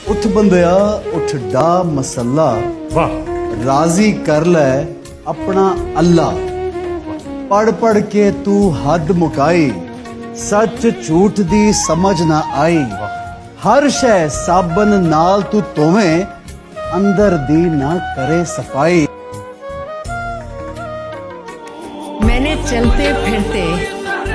उठ बंदिया उठ डा मसला, वाह राजी कर ले अपना अल्लाह। पढ़ पढ़ के तू हद मुकाई, सच झूठ दी समझ ना आई। हर शय साबन नाल तू धोवें, अंदर दी ना करे सफाई। मैंने चलते फिरते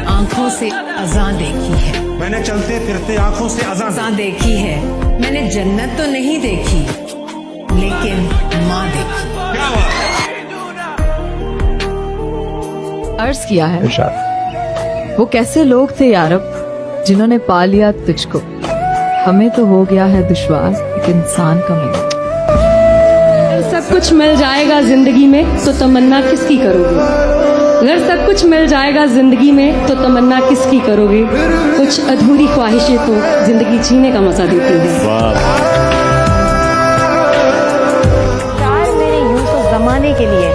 आंखों से अज़ां देखी है, मैंने चलते फिरते आंखों से अज़ां अज़ां देखी है। मैंने जन्नत तो नहीं देखी, लेकिन माँ देखी। क्या बात है? अर्ज किया है वो कैसे लोग थे यारब जिन्होंने पा लिया तुझको। हमें तो हो गया है दुश्वार एक इंसान का मिलना। सब कुछ मिल जाएगा जिंदगी में तो तमन्ना किसकी करोगे। अगर सब कुछ मिल जाएगा जिंदगी में तो तमन्ना किसकी करोगे। कुछ अधूरी ख्वाहिशें तो जिंदगी जीने का मजा देती हैं। अशार मेरे यूं तो जमाने के लिए हैं,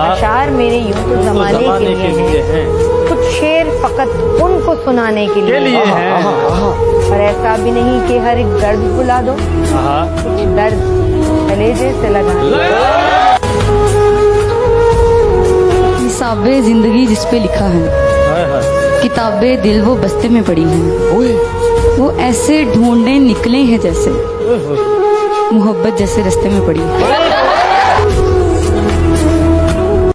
अशार मेरे यूं तो जमाने के लिए हैं। कुछ शेर फकत उनको सुनाने के लिए हैं। और ऐसा भी नहीं कि हर एक दर्द भुला दो, कुछ दर्द कलेजे से लगा। किताबे जिंदगी जिस पे लिखा है, किताबे दिल वो बस्ते में पड़ी हैं। वो ऐसे ढूंढने निकले हैं जैसे मोहब्बत जैसे रास्ते में पड़ी है।